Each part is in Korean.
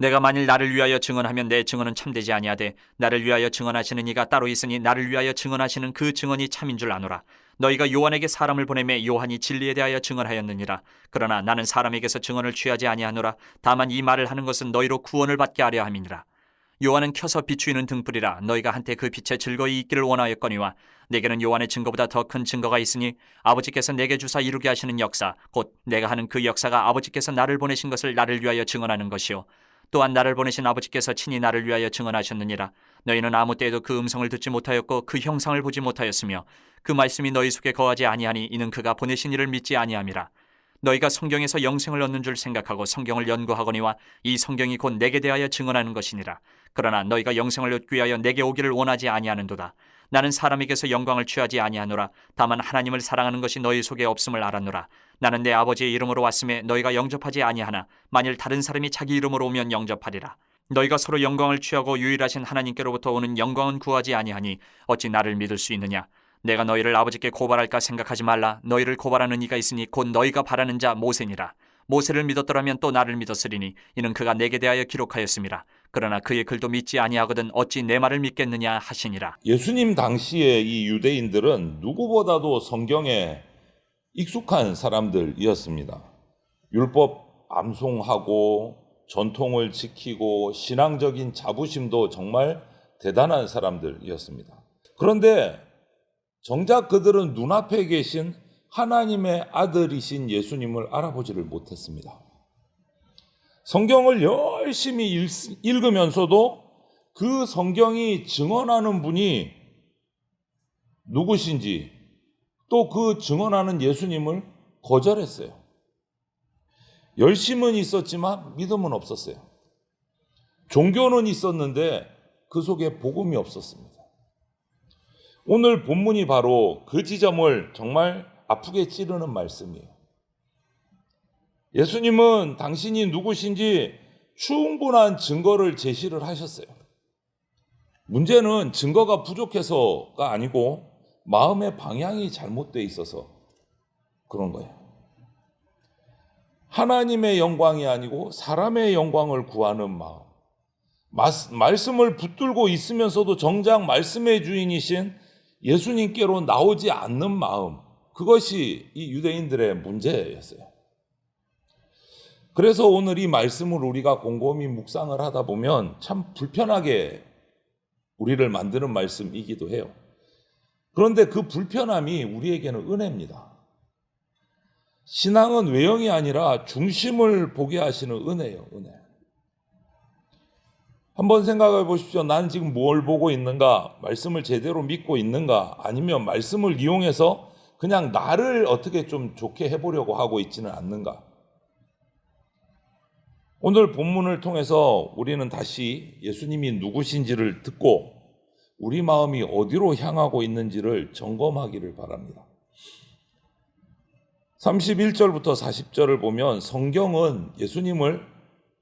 내가 만일 나를 위하여 증언하면 내 증언은 참되지 아니하되 나를 위하여 증언하시는 이가 따로 있으니 나를 위하여 증언하시는 그 증언이 참인 줄 아노라. 너희가 요한에게 사람을 보내매 요한이 진리에 대하여 증언하였느니라. 그러나 나는 사람에게서 증언을 취하지 아니하노라. 다만 이 말을 하는 것은 너희로 구원을 받게 하려 함이니라. 요한은 켜서 비추이는 등불이라. 너희가 한때 그 빛에 즐거이 있기를 원하였거니와 내게는 요한의 증거보다 더 큰 증거가 있으니 아버지께서 내게 주사 이루게 하시는 역사 곧 내가 하는 그 역사가 아버지께서 나를 보내신 것을 나를 위하여 증언하는 것이요 또한 나를 보내신 아버지께서 친히 나를 위하여 증언하셨느니라. 너희는 아무 때에도 그 음성을 듣지 못하였고 그 형상을 보지 못하였으며 그 말씀이 너희 속에 거하지 아니하니 이는 그가 보내신 이를 믿지 아니함이라. 너희가 성경에서 영생을 얻는 줄 생각하고 성경을 연구하거니와 이 성경이 곧 내게 대하여 증언하는 것이니라. 그러나 너희가 영생을 얻기 위하여 내게 오기를 원하지 아니하는도다. 나는 사람에게서 영광을 취하지 아니하노라. 다만 하나님을 사랑하는 것이 너희 속에 없음을 알았노라. 나는 내 아버지의 이름으로 왔음에 너희가 영접하지 아니하나 만일 다른 사람이 자기 이름으로 오면 영접하리라. 너희가 서로 영광을 취하고 유일하신 하나님께로부터 오는 영광은 구하지 아니하니 어찌 나를 믿을 수 있느냐. 내가 너희를 아버지께 고발할까 생각하지 말라. 너희를 고발하는 이가 있으니 곧 너희가 바라는 자 모세니라. 모세를 믿었더라면 또 나를 믿었으리니 이는 그가 내게 대하여 기록하였음이라. 그러나 그의 글도 믿지 아니하거든 어찌 내 말을 믿겠느냐 하시니라. 예수님 당시에 이 유대인들은 누구보다도 성경에 익숙한 사람들이었습니다. 율법 암송하고 전통을 지키고 신앙적인 자부심도 정말 대단한 사람들이었습니다. 그런데 정작 그들은 눈앞에 계신 하나님의 아들이신 예수님을 알아보지를 못했습니다. 성경을 열심히 읽으면서도 그 성경이 증언하는 분이 누구신지 또 그 증언하는 예수님을 거절했어요. 열심은 있었지만 믿음은 없었어요. 종교는 있었는데 그 속에 복음이 없었습니다. 오늘 본문이 바로 그 지점을 정말 아프게 찌르는 말씀이에요. 예수님은 당신이 누구신지 충분한 증거를 제시를 하셨어요. 문제는 증거가 부족해서가 아니고 마음의 방향이 잘못되어 있어서 그런 거예요. 하나님의 영광이 아니고 사람의 영광을 구하는 마음. 말씀을 붙들고 있으면서도 정작 말씀의 주인이신 예수님께로 나오지 않는 마음. 그것이 이 유대인들의 문제였어요. 그래서 오늘 이 말씀을 우리가 곰곰이 묵상을 하다 보면 참 불편하게 우리를 만드는 말씀이기도 해요. 그런데 그 불편함이 우리에게는 은혜입니다. 신앙은 외형이 아니라 중심을 보게 하시는 은혜예요, 은혜. 한번 생각해 보십시오. 나는 지금 뭘 보고 있는가? 말씀을 제대로 믿고 있는가? 아니면 말씀을 이용해서 그냥 나를 어떻게 좀 좋게 해보려고 하고 있지는 않는가? 오늘 본문을 통해서 우리는 다시 예수님이 누구신지를 듣고 우리 마음이 어디로 향하고 있는지를 점검하기를 바랍니다. 31절부터 40절을 보면 성경은 예수님을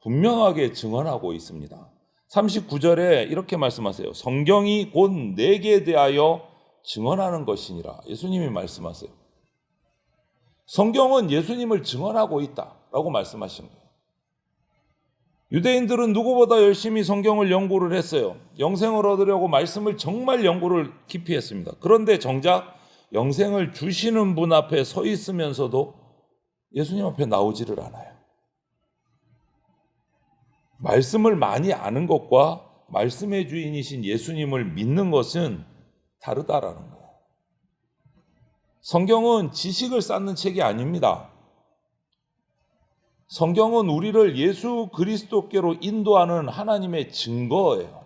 분명하게 증언하고 있습니다. 39절에 이렇게 말씀하세요. 성경이 곧 내게 대하여 증언하는 것이니라. 예수님이 말씀하세요. 성경은 예수님을 증언하고 있다라고 말씀하신 거예요. 유대인들은 누구보다 열심히 성경을 연구를 했어요. 영생을 얻으려고 말씀을 정말 연구를 깊이 했습니다. 그런데 정작 영생을 주시는 분 앞에 서 있으면서도 예수님 앞에 나오지를 않아요. 말씀을 많이 아는 것과 말씀의 주인이신 예수님을 믿는 것은 다르다라는 거예요. 성경은 지식을 쌓는 책이 아닙니다. 성경은 우리를 예수 그리스도께로 인도하는 하나님의 증거예요.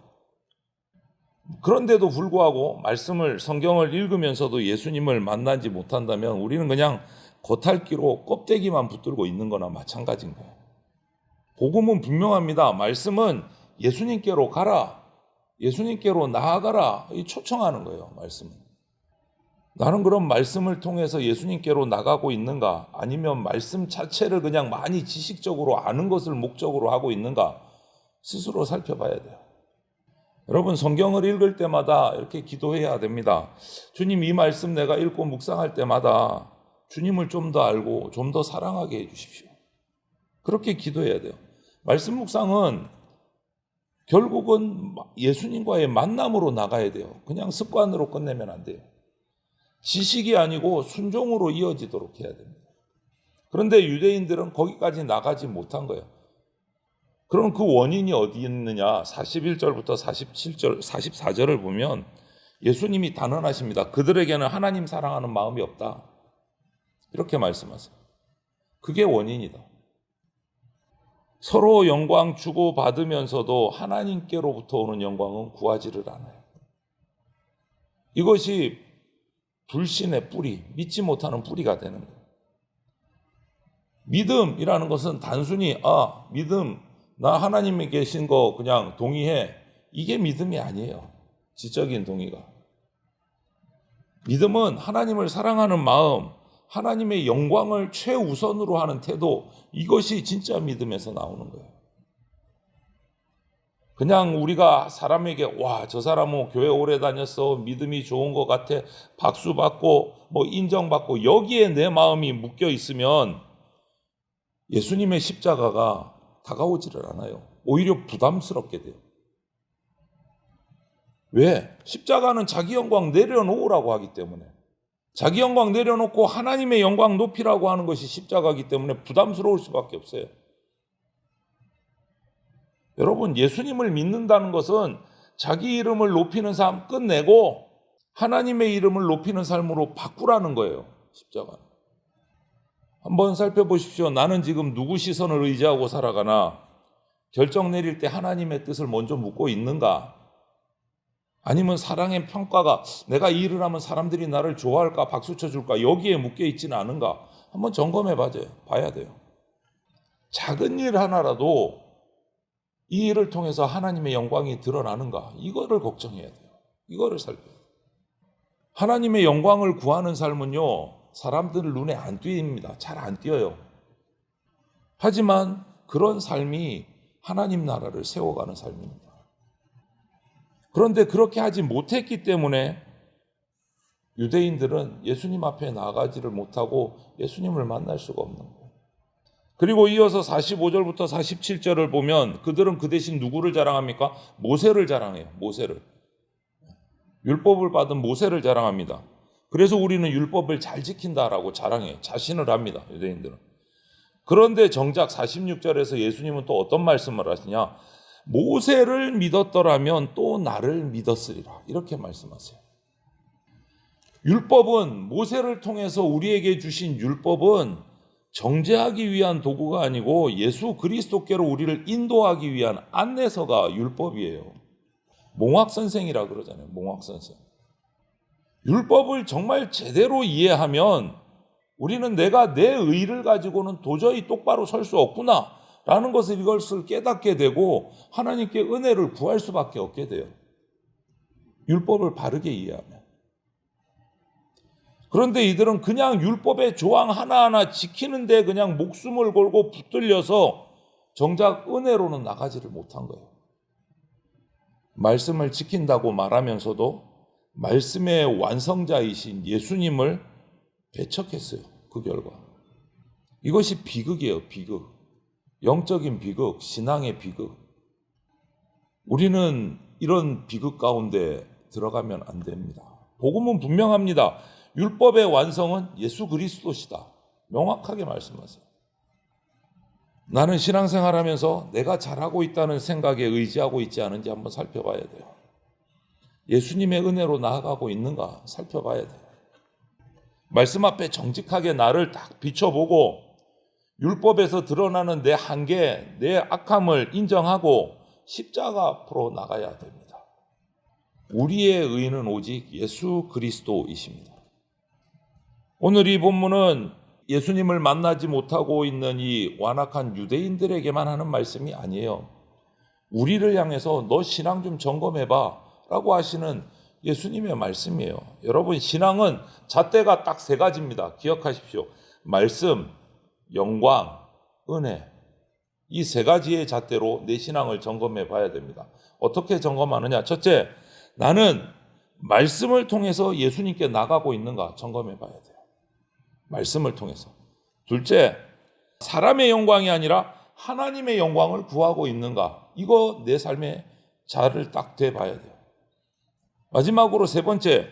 그런데도 불구하고 성경을 읽으면서도 예수님을 만나지 못한다면 우리는 그냥 겉핥기로 껍데기만 붙들고 있는 거나 마찬가지인 거예요. 복음은 분명합니다. 말씀은 예수님께로 가라, 예수님께로 나아가라, 초청하는 거예요. 말씀은. 나는 그럼 말씀을 통해서 예수님께로 나가고 있는가? 아니면 말씀 자체를 그냥 많이 지식적으로 아는 것을 목적으로 하고 있는가? 스스로 살펴봐야 돼요. 여러분, 성경을 읽을 때마다 이렇게 기도해야 됩니다. 주님, 이 말씀 내가 읽고 묵상할 때마다 주님을 좀 더 알고 좀 더 사랑하게 해주십시오. 그렇게 기도해야 돼요. 말씀 묵상은 결국은 예수님과의 만남으로 나가야 돼요. 그냥 습관으로 끝내면 안 돼요. 지식이 아니고 순종으로 이어지도록 해야 됩니다. 그런데 유대인들은 거기까지 나가지 못한 거예요. 그럼 그 원인이 어디 있느냐? 41절부터 47절, 44절을 보면 예수님이 단언하십니다. 그들에게는 하나님 사랑하는 마음이 없다. 이렇게 말씀하세요. 그게 원인이다. 서로 영광 주고 받으면서도 하나님께로부터 오는 영광은 구하지를 않아요. 이것이 불신의 뿌리, 믿지 못하는 뿌리가 되는 거예요. 믿음이라는 것은 단순히 믿음, 나 하나님이 계신 거 그냥 동의해. 이게 믿음이 아니에요. 지적인 동의가. 믿음은 하나님을 사랑하는 마음, 하나님의 영광을 최우선으로 하는 태도, 이것이 진짜 믿음에서 나오는 거예요. 그냥 우리가 사람에게 저 사람은 교회 오래 다녔어, 믿음이 좋은 것 같아, 박수 받고 인정받고 여기에 내 마음이 묶여 있으면 예수님의 십자가가 다가오지를 않아요. 오히려 부담스럽게 돼요. 왜? 십자가는 자기 영광 내려놓으라고 하기 때문에, 자기 영광 내려놓고 하나님의 영광 높이라고 하는 것이 십자가이기 때문에 부담스러울 수밖에 없어요. 여러분, 예수님을 믿는다는 것은 자기 이름을 높이는 삶 끝내고 하나님의 이름을 높이는 삶으로 바꾸라는 거예요. 십자가. 한번 살펴보십시오. 나는 지금 누구 시선을 의지하고 살아가나? 결정 내릴 때 하나님의 뜻을 먼저 묻고 있는가? 아니면 사랑의 평가가 내가 이 일을 하면 사람들이 나를 좋아할까, 박수 쳐줄까, 여기에 묶여 있지는 않은가? 한번 점검해 봐야 돼요. 작은 일 하나라도 이 일을 통해서 하나님의 영광이 드러나는가? 이거를 걱정해야 돼요. 이거를 살펴야 돼요. 하나님의 영광을 구하는 삶은요, 사람들 눈에 안 띄입니다. 잘 안 띄어요. 하지만 그런 삶이 하나님 나라를 세워가는 삶입니다. 그런데 그렇게 하지 못했기 때문에 유대인들은 예수님 앞에 나아가지를 못하고 예수님을 만날 수가 없는 거예요. 그리고 이어서 45절부터 47절을 보면 그들은 그 대신 누구를 자랑합니까? 모세를 자랑해요. 모세를. 율법을 받은 모세를 자랑합니다. 그래서 우리는 율법을 잘 지킨다라고 자랑해요. 자신을 합니다. 유대인들은. 그런데 정작 46절에서 예수님은 또 어떤 말씀을 하시냐? 모세를 믿었더라면 또 나를 믿었으리라. 이렇게 말씀하세요. 율법은, 모세를 통해서 우리에게 주신 율법은 정죄하기 위한 도구가 아니고 예수 그리스도께로 우리를 인도하기 위한 안내서가 율법이에요. 몽학선생이라 그러잖아요. 몽학선생. 율법을 정말 제대로 이해하면 우리는 내가 내 의를 가지고는 도저히 똑바로 설 수 없구나 라는 것을, 이것을 깨닫게 되고 하나님께 은혜를 구할 수밖에 없게 돼요. 율법을 바르게 이해하면. 그런데 이들은 그냥 율법의 조항 하나하나 지키는데 그냥 목숨을 걸고 붙들려서 정작 은혜로는 나가지를 못한 거예요. 말씀을 지킨다고 말하면서도 말씀의 완성자이신 예수님을 배척했어요. 그 결과. 이것이 비극이에요. 비극. 영적인 비극, 신앙의 비극. 우리는 이런 비극 가운데 들어가면 안 됩니다. 복음은 분명합니다. 율법의 완성은 예수 그리스도시다. 명확하게 말씀하세요. 나는 신앙생활하면서 내가 잘하고 있다는 생각에 의지하고 있지 않은지 한번 살펴봐야 돼요. 예수님의 은혜로 나아가고 있는가 살펴봐야 돼요. 말씀 앞에 정직하게 나를 딱 비춰보고 율법에서 드러나는 내 한계, 내 악함을 인정하고 십자가 앞으로 나가야 됩니다. 우리의 의는 오직 예수 그리스도이십니다. 오늘 이 본문은 예수님을 만나지 못하고 있는 이 완악한 유대인들에게만 하는 말씀이 아니에요. 우리를 향해서 너 신앙 좀 점검해봐 라고 하시는 예수님의 말씀이에요. 여러분, 신앙은 잣대가 딱 세 가지입니다. 기억하십시오. 말씀, 영광, 은혜. 이 세 가지의 잣대로 내 신앙을 점검해 봐야 됩니다. 어떻게 점검하느냐? 첫째, 나는 말씀을 통해서 예수님께 나가고 있는가 점검해 봐야 돼요. 말씀을 통해서. 둘째, 사람의 영광이 아니라 하나님의 영광을 구하고 있는가? 이거 내 삶의 자를 딱 대봐야 돼요. 마지막으로 세 번째,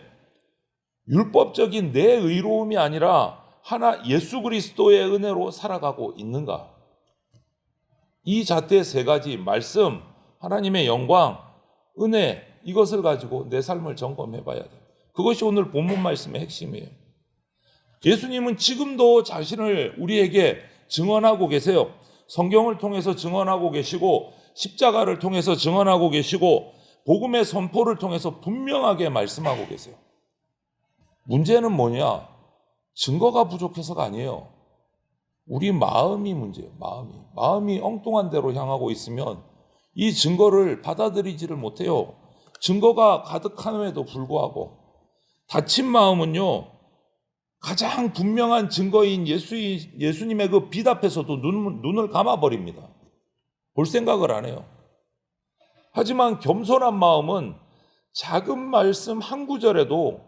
율법적인 내 의로움이 아니라 하나 예수 그리스도의 은혜로 살아가고 있는가? 이 잣대 세 가지, 말씀, 하나님의 영광, 은혜, 이것을 가지고 내 삶을 점검해 봐야 돼요. 그것이 오늘 본문 말씀의 핵심이에요. 예수님은 지금도 자신을 우리에게 증언하고 계세요. 성경을 통해서 증언하고 계시고 십자가를 통해서 증언하고 계시고 복음의 선포를 통해서 분명하게 말씀하고 계세요. 문제는 뭐냐? 증거가 부족해서가 아니에요. 우리 마음이 문제예요. 마음이 엉뚱한 데로 향하고 있으면 이 증거를 받아들이지를 못해요. 증거가 가득함에도 불구하고 닫힌 마음은요, 가장 분명한 증거인 예수님의 그 빛 앞에서도 눈을 감아버립니다. 볼 생각을 안 해요. 하지만 겸손한 마음은 작은 말씀 한 구절에도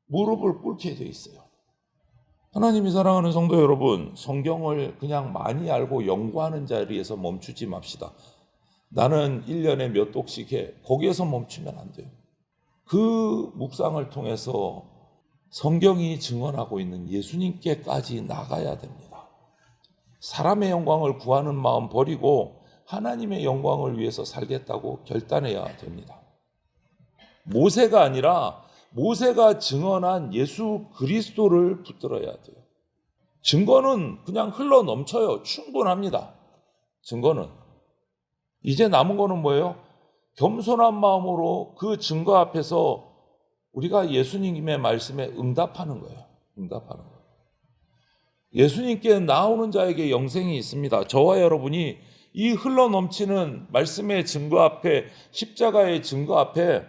무릎을 꿇게 돼 있어요. 하나님이 사랑하는 성도 여러분, 성경을 그냥 많이 알고 연구하는 자리에서 멈추지 맙시다. 나는 1년에 몇 독씩 해. 거기에서 멈추면 안 돼요. 그 묵상을 통해서 성경이 증언하고 있는 예수님께까지 나가야 됩니다. 사람의 영광을 구하는 마음 버리고 하나님의 영광을 위해서 살겠다고 결단해야 됩니다. 모세가 아니라 모세가 증언한 예수 그리스도를 붙들어야 돼요. 증거는 그냥 흘러 넘쳐요. 충분합니다. 증거는. 이제 남은 거는 뭐예요? 겸손한 마음으로 그 증거 앞에서 우리가 예수님의 말씀에 응답하는 거예요. 응답하는 거예요. 예수님께 나오는 자에게 영생이 있습니다. 저와 여러분이 이 흘러 넘치는 말씀의 증거 앞에, 십자가의 증거 앞에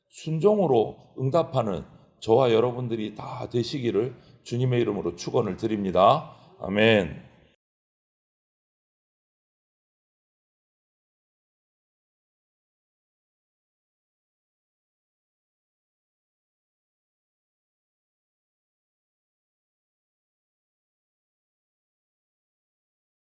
순종으로 응답하는 저와 여러분들이 다 되시기를 주님의 이름으로 축원을 드립니다. 아멘.